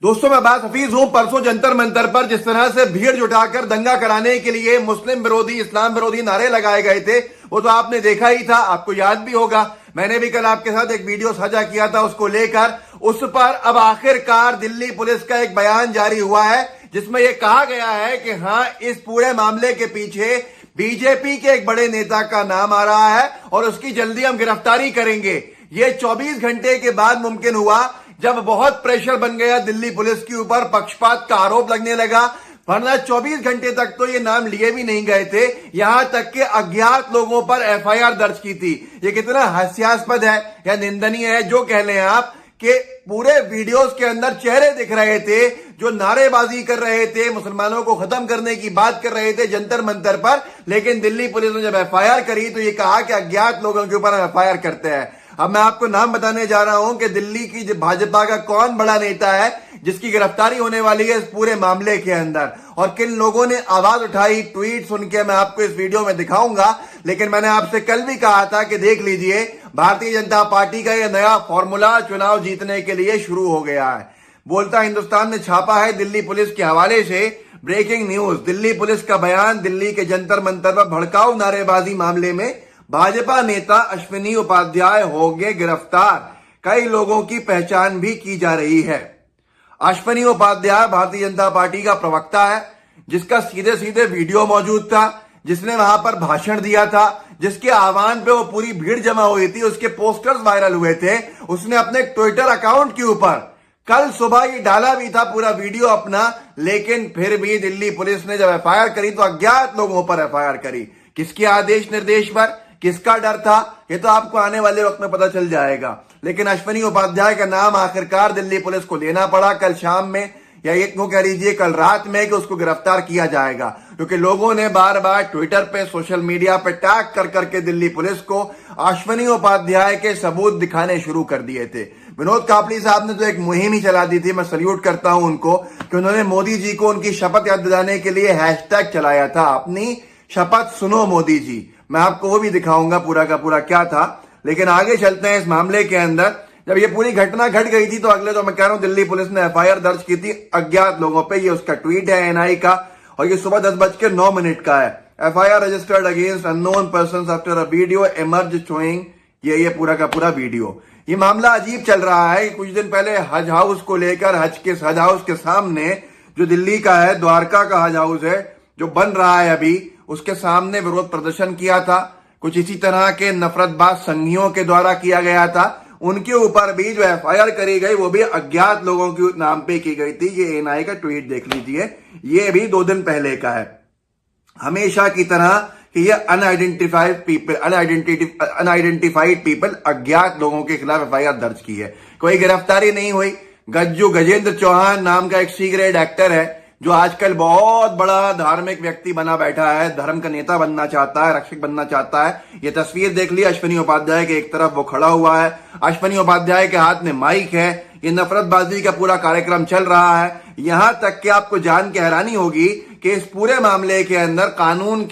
दोस्तों मैं बात हफीज हूं। परसों जंतर मंतर पर जिस तरह से भीड़ जुटाकर दंगा कराने के लिए मुस्लिम विरोधी इस्लाम विरोधी नारे लगाए गए थे वो तो आपने देखा ही था, आपको याद भी होगा। मैंने भी कल आपके साथ एक वीडियो साझा किया था उसको लेकर। उस पर अब आखिरकार दिल्ली पुलिस का एक बयान जारी हुआ है जिसमें यह कहा गया है कि हाँ, इस पूरे मामले के पीछे बीजेपी के एक बड़े नेता का नाम आ रहा है और उसकी जल्दी हम गिरफ्तारी करेंगे। ये 24 घंटे के बाद मुमकिन हुआ जब बहुत प्रेशर बन गया दिल्ली पुलिस के ऊपर, पक्षपात का आरोप लगने लगा। वरना 24 घंटे तक तो ये नाम लिए भी नहीं गए थे, यहां तक कि अज्ञात लोगों पर एफआईआर दर्ज की थी। ये कितना हास्यास्पद है या निंदनीय है जो कह लें आप, कि पूरे वीडियोस के अंदर चेहरे दिख रहे थे जो नारेबाजी कर रहे थे, मुसलमानों को खत्म करने की बात कर रहे थे जंतर मंतर पर। लेकिन दिल्ली पुलिस ने जब एफआईआर करी तो ये कहा कि अज्ञात लोगों के ऊपर हम एफआईआर करते हैं। अब मैं आपको नाम बताने जा रहा हूं कि दिल्ली की भाजपा का कौन बड़ा नेता है जिसकी गिरफ्तारी होने वाली है इस पूरे मामले के अंदर, और किन लोगों ने आवाज उठाई। ट्वीट सुन के मैं आपको इस वीडियो में दिखाऊंगा। लेकिन मैंने आपसे कल भी कहा था कि देख लीजिए, भारतीय जनता पार्टी का यह नया फॉर्मूला चुनाव जीतने के लिए शुरू हो गया है। बोलता हिंदुस्तान ने छापा है दिल्ली पुलिस के हवाले से ब्रेकिंग न्यूज। दिल्ली पुलिस का बयान, दिल्ली के जंतर मंतर पर भड़काऊ नारेबाजी मामले में भाजपा नेता अश्विनी उपाध्याय होंगे गिरफ्तार, कई लोगों की पहचान भी की जा रही है। अश्विनी उपाध्याय भारतीय जनता पार्टी का प्रवक्ता है जिसका सीधे सीधे वीडियो मौजूद था, जिसने वहां पर भाषण दिया था, जिसके आह्वान पे वो पूरी भीड़ जमा हुई थी, उसके पोस्टर्स वायरल हुए थे। उसने अपने ट्विटर अकाउंट के ऊपर कल सुबह ये डाला भी था पूरा वीडियो अपना। लेकिन फिर भी दिल्ली पुलिस ने जब एफआईआर करी तो अज्ञात लोगों पर एफआईआर करी। किसके आदेश निर्देश पर, किसका डर था, ये तो आपको आने वाले वक्त में पता चल जाएगा। लेकिन अश्विनी उपाध्याय का नाम आखिरकार दिल्ली पुलिस को लेना पड़ा कल शाम में, या ये क्यों कह लीजिए कल रात में, कि उसको गिरफ्तार किया जाएगा। क्योंकि लोगों ने बार बार ट्विटर पे, सोशल मीडिया पे टैग कर करके दिल्ली पुलिस को अश्विनी उपाध्याय के सबूत दिखाने शुरू कर दिए थे। विनोद कापड़ी साहब ने तो एक मुहिम ही चला दी थी, मैं सल्यूट करता हूं उनको, कि उन्होंने मोदी जी को उनकी शपथ याद दिलाने के लिए हैशटैग चलाया था, अपनी शपथ सुनो मोदी जी। मैं आपको वो भी दिखाऊंगा पूरा का पूरा क्या था। लेकिन आगे चलते हैं इस मामले के अंदर। जब ये पूरी घटना घट गई थी तो अगले, तो मैं कह रहा हूं, दिल्ली पुलिस ने एफआईआर दर्ज की थी अज्ञात लोगों पे। ये उसका ट्वीट है एनआई का, और ये सुबह 10:09 का है। FIR registered against unknown persons after a video emerge showing, ये पूरा का पूरा वीडियो। ये मामला अजीब चल रहा है। कुछ दिन पहले हज हाउस को लेकर, हज हाउस के सामने जो दिल्ली का है, द्वारका का हज हाउस है जो बन रहा है अभी, उसके सामने विरोध प्रदर्शन किया था। कुछ इसी तरह के नफरतबाज संघियों के द्वारा किया गया था। उनके ऊपर भी जो एफआईआर करी गई वो भी अज्ञात लोगों के नाम पे की गई थी। ये एनआई का ट्वीट देख लीजिए, ये भी 2 दिन पहले का है। हमेशा की तरह कि ये अनआइडेंटिफाइड पीपल, अज्ञात लोगों के खिलाफ एफआईआर दर्ज की है। कोई गिरफ्तारी नहीं हुई। गजेंद्र चौहान नाम का एक सी ग्रेड एक्टर है जो आजकल बहुत बड़ा धार्मिक व्यक्ति बना बैठा है, धर्म का नेता बनना चाहता है, रक्षक बनना चाहता है। ये तस्वीर देख ली अश्विनी उपाध्याय के, एक तरफ वो खड़ा हुआ है, अश्विनी उपाध्याय के हाथ में माइक है। ये नफरतबाजी का पूरा कार्यक्रम चल रहा है। यहां तक कि आपको जान के हैरानी होगी कि इस पूरे मामले के अंदर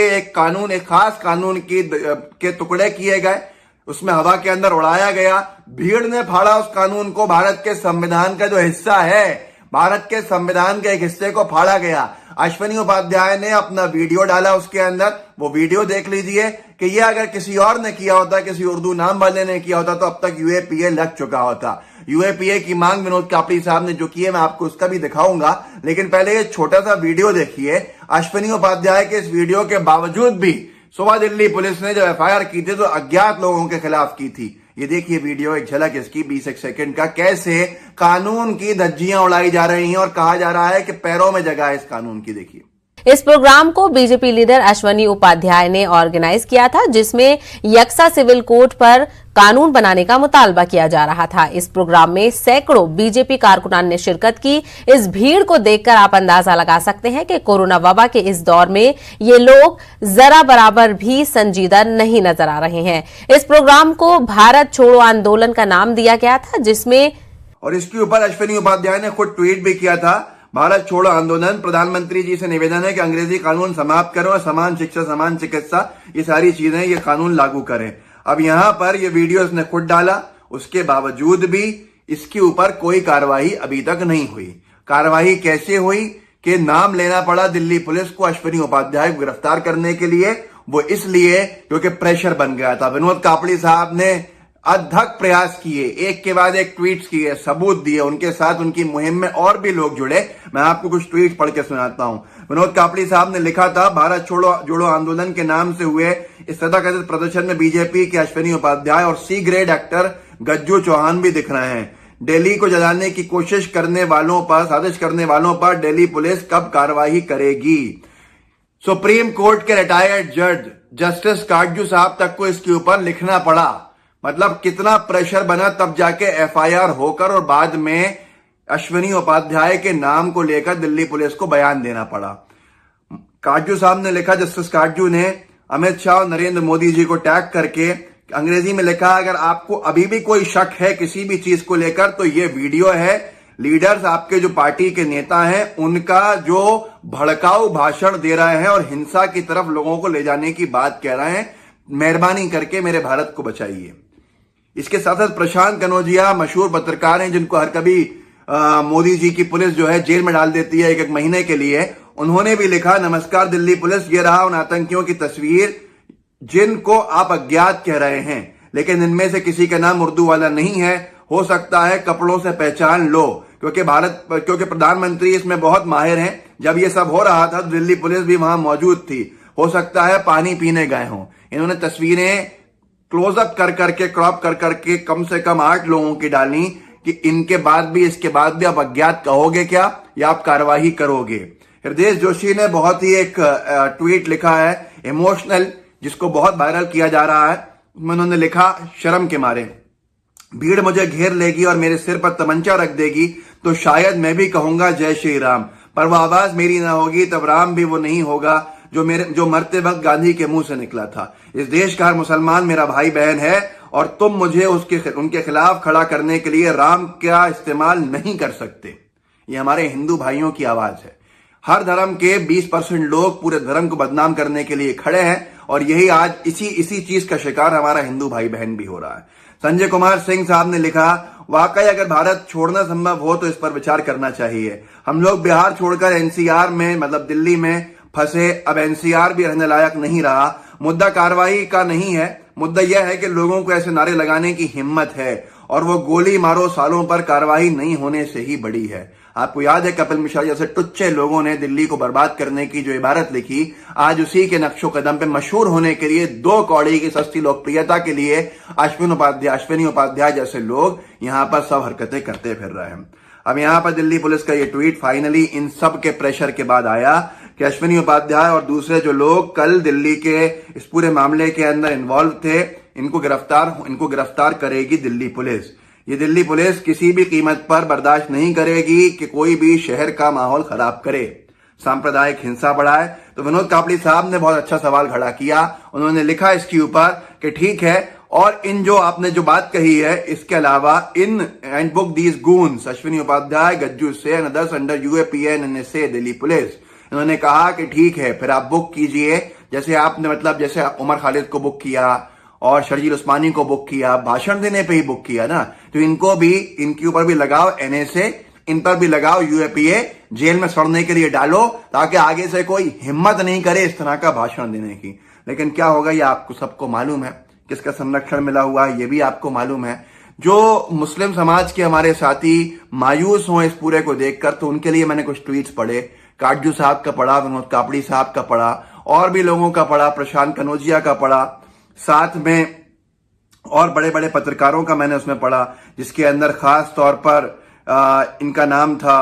एक खास कानून के टुकड़े किए गए, उसमें हवा के अंदर उड़ाया गया। भीड़ ने फाड़ा उस कानून को, भारत के संविधान का जो हिस्सा है, भारत के संविधान के एक हिस्से को फाड़ा गया। अश्विनी उपाध्याय ने अपना वीडियो डाला उसके अंदर, वो वीडियो देख लीजिए कि ये अगर किसी और ने किया होता, किसी उर्दू नाम वाले ने किया होता, तो अब तक यूएपीए लग चुका होता। यूएपीए की मांग विनोद कापड़ी साहब ने जो की है, मैं आपको उसका भी दिखाऊंगा। लेकिन पहले ये छोटा सा वीडियो देखिए। अश्विनी उपाध्याय के इस वीडियो के बावजूद भी सुबह दिल्ली पुलिस ने जब एफआईआर की थी तो अज्ञात लोगों के खिलाफ की थी। ये देखिए वीडियो, एक झलक इसकी 20 सेकंड का, कैसे कानून की धज्जियां उड़ाई जा रही हैं और कहा जा रहा है कि पैरों में जगह है इस कानून की। देखिए, इस प्रोग्राम को बीजेपी लीडर अश्विनी उपाध्याय ने ऑर्गेनाइज किया था, जिसमें यक्सा सिविल कोड पर कानून बनाने का मुतालबा किया जा रहा था। इस प्रोग्राम में सैकड़ों बीजेपी कारकुनान ने शिरकत की। इस भीड़ को देखकर आप अंदाजा लगा सकते हैं कि कोरोना वबा के इस दौर में ये लोग जरा बराबर भी संजीदा नहीं नजर आ रहे हैं। इस प्रोग्राम को भारत छोड़ो आंदोलन का नाम दिया गया था, जिसमें, और इसके ऊपर अश्विनी उपाध्याय ने खुद ट्वीट भी किया था, भारत छोड़ो आंदोलन, प्रधानमंत्री जी से निवेदन है कि अंग्रेजी कानून समाप्त करो और समान शिक्षा, समान चिकित्सा, ये सारी चीजें, ये कानून लागू करें। अब यहां पर ये वीडियो इसने खुद डाला, उसके बावजूद भी इसके ऊपर कोई कार्रवाई अभी तक नहीं हुई। कार्रवाई कैसे हुई कि नाम लेना पड़ा दिल्ली पुलिस को अश्विनी उपाध्याय को गिरफ्तार करने के लिए। वो इसलिए क्योंकि प्रेशर बन गया था। विनोद कापड़ी साहब ने अथक प्रयास किए, एक के बाद एक ट्वीट्स किए, सबूत दिए, उनके साथ उनकी मुहिम में और भी लोग जुड़े। मैं आपको कुछ ट्वीट पढ़ के सुनाता हूं। विनोद कापड़ी साहब ने लिखा था, भारत जोड़ो आंदोलन के नाम से हुए इस तथाकथित प्रदर्शन में बीजेपी के अश्विनी उपाध्याय और C grade actor Gajju Chauhan भी दिख रहे हैं। दिल्ली को जलाने की कोशिश करने वालों पर, साजिश करने वालों पर दिल्ली पुलिस कब कार्रवाई करेगी। सुप्रीम कोर्ट के रिटायर्ड जज जस्टिस काटजू साहब तक को इसके ऊपर लिखना पड़ा। मतलब कितना प्रेशर बना, तब जाके एफआईआर होकर और बाद में अश्विनी उपाध्याय के नाम को लेकर दिल्ली पुलिस को बयान देना पड़ा। काटजू साहब ने लिखा, जस्टिस काटजू ने अमित शाह और नरेंद्र मोदी जी को टैग करके अंग्रेजी में लिखा, अगर आपको अभी भी कोई शक है किसी भी चीज को लेकर तो ये वीडियो है। लीडर्स, आपके जो पार्टी के नेता हैं, उनका जो भड़काऊ भाषण दे रहे हैं और हिंसा की तरफ लोगों को ले जाने की बात कह रहे हैं, मेहरबानी करके मेरे भारत को बचाइए। इसके साथ साथ प्रशांत कनौजिया मशहूर पत्रकार हैं जिनको हर कभी मोदी जी की पुलिस जो है जेल में डाल देती है एक महीने के लिए। उन्होंने भी लिखा, नमस्कार दिल्ली पुलिस, ये रहा उन आतंकियों की तस्वीर जिनको आप अज्ञात कह रहे हैं, लेकिन इनमें से किसी का नाम उर्दू वाला नहीं है। हो सकता है कपड़ों से पहचान लो, क्योंकि प्रधानमंत्री इसमें बहुत माहिर हैं। जब ये सब हो रहा था तो दिल्ली पुलिस भी वहां मौजूद थी। हो सकता है पानी पीने गए हों। इन्होंने तस्वीरें क्लोजअप कर करके, क्रॉप कर करके कम से कम 8 लोगों की डाली कि इसके बाद भी आप अज्ञात कहोगे क्या या आप कार्रवाई करोगे। हृदय जोशी ने बहुत ही एक ट्वीट लिखा है, इमोशनल, जिसको बहुत वायरल किया जा रहा है। उन्होंने लिखा, शर्म के मारे भीड़ मुझे घेर लेगी और मेरे सिर पर तमंचा रख देगी तो शायद मैं भी कहूंगा जय श्री राम, पर वो आवाज मेरी ना होगी तब राम भी वो नहीं होगा जो मरते वक्त गांधी के मुंह से निकला था। इस देश का हर मुसलमान मेरा भाई बहन है और तुम मुझे उनके खिलाफ खड़ा करने के लिए राम का इस्तेमाल नहीं कर सकते। ये हमारे हिंदू भाइयों की आवाज है। हर धर्म के 20% लोग पूरे धर्म को बदनाम करने के लिए खड़े हैं और यही आज इसी चीज का शिकार हमारा हिंदू भाई बहन भी हो रहा है। संजय कुमार सिंह साहब ने लिखा, वाकई अगर भारत छोड़ना संभव हो तो इस पर विचार करना चाहिए। हम लोग बिहार छोड़कर एनसीआर में, मतलब दिल्ली में फंसे, अब एनसीआर भी रहने लायक नहीं रहा। मुद्दा कार्रवाई का नहीं है, मुद्दा यह है कि लोगों को ऐसे नारे लगाने की हिम्मत है और वो गोली मारो सालों पर कार्रवाई नहीं होने से ही बड़ी है। आपको याद है कपिल मिश्रा जैसे टुच्चे लोगों ने दिल्ली को बर्बाद करने की जो इबारत लिखी, आज उसी के नक्शो कदम पे मशहूर होने के लिए, 2 कौड़ी की सस्ती लोकप्रियता के लिए अश्विनी उपाध्याय जैसे लोग यहां पर सब हरकतें करते फिर रहे हैं। अब यहां पर दिल्ली पुलिस का ये ट्वीट फाइनली इन सब के प्रेशर के बाद आया कि अश्विनी उपाध्याय और दूसरे जो लोग कल दिल्ली के इस पूरे मामले के अंदर इन्वॉल्व थे, इनको गिरफ्तार करेगी दिल्ली पुलिस। ये दिल्ली पुलिस किसी भी कीमत पर बर्दाश्त नहीं करेगी कि कोई भी शहर का माहौल खराब करे, सांप्रदायिक हिंसा बढ़ाए। तो विनोद कापड़ी साहब ने बहुत अच्छा सवाल खड़ा किया। उन्होंने लिखा इसके ऊपर कि ठीक है, और इन जो आपने जो बात कही है, इसके अलावा इन and book these goons Ashwini Upadhyay, Gajju Sen, others under UAPA NSA Delhi police. इन्होंने कहा कि ठीक है, फिर आप बुक कीजिए, जैसे आपने जैसे उमर खालिद को बुक किया और शर्जील उस्मानी को बुक किया, भाषण देने पे ही बुक किया ना, तो इनके ऊपर भी लगाओ एनएसए, इन पर भी लगाओ यूएपीए, जेल में सड़ने के लिए डालो, ताकि आगे से कोई हिम्मत नहीं करे इस तरह का भाषण देने की। लेकिन क्या होगा ये आपको सबको मालूम है, किसका संरक्षण मिला हुआ है ये भी आपको मालूम है। जो मुस्लिम समाज के हमारे साथी मायूस हों इस पूरे को देखकर, तो उनके लिए मैंने कुछ ट्वीट्स पढ़े। काटजू साहब का पढ़ा, विनोद कापड़ी साहब का पढ़ा, और भी लोगों का पढ़ा, प्रशांत कनौजिया का पढ़ा, साथ में और बड़े बड़े पत्रकारों का मैंने उसमें पढ़ा, जिसके अंदर खास तौर पर इनका नाम था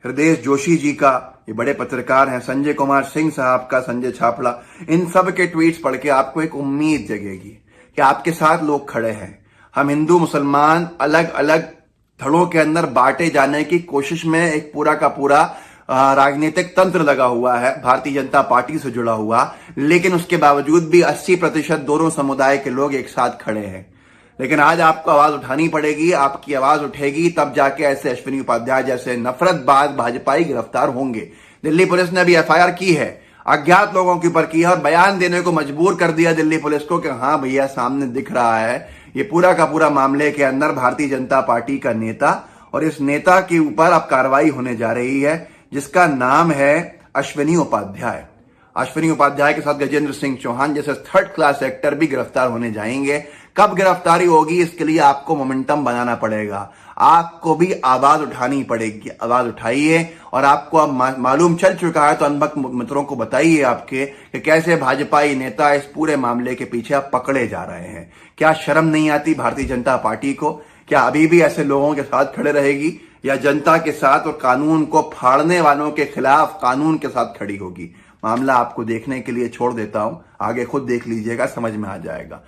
हृदय जोशी जी का, ये बड़े पत्रकार हैं, संजय कुमार सिंह साहब का, संजय छापड़ा। इन सब के ट्वीट्स पढ़ के आपको एक उम्मीद जगेगी कि आपके साथ लोग खड़े हैं। हम हिंदू मुसलमान अलग अलग धड़ों के अंदर बांटे जाने की कोशिश में एक पूरा का पूरा राजनीतिक तंत्र लगा हुआ है, भारतीय जनता पार्टी से जुड़ा हुआ, लेकिन उसके बावजूद भी 80% दोनों समुदाय के लोग एक साथ खड़े हैं। लेकिन आज आपको आवाज उठानी पड़ेगी, आपकी आवाज उठेगी तब जाके ऐसे अश्विनी उपाध्याय जैसे नफरतबाज भाजपाई गिरफ्तार होंगे। दिल्ली पुलिस ने अभी एफआईआर की है, अज्ञात लोगों के ऊपर की है और बयान देने को मजबूर कर दिया दिल्ली पुलिस को कि हाँ भैया सामने दिख रहा है ये पूरा का पूरा मामले के अंदर भारतीय जनता पार्टी का नेता और इस नेता के ऊपर अब कार्रवाई होने जा रही है, जिसका नाम है अश्विनी उपाध्याय। अश्विनी उपाध्याय के साथ गजेंद्र सिंह चौहान जैसे थर्ड क्लास एक्टर भी गिरफ्तार होने जाएंगे। कब गिरफ्तारी होगी, इसके लिए आपको मोमेंटम बनाना पड़ेगा, आपको भी आवाज उठानी पड़ेगी। आवाज उठाइए, और आपको अब मालूम चल चुका है तो अनभक्त मित्रों को बताइए आपके कि कैसे भाजपाई नेता इस पूरे मामले के पीछे अब पकड़े जा रहे हैं। क्या शर्म नहीं आती भारतीय जनता पार्टी को? क्या अभी भी ऐसे लोगों के साथ खड़े रहेगी, या जनता के साथ और कानून को फाड़ने वालों के खिलाफ कानून के साथ खड़ी होगी? मामला आपको देखने के लिए छोड़ देता हूं, आगे खुद देख लीजिएगा, समझ में आ जाएगा।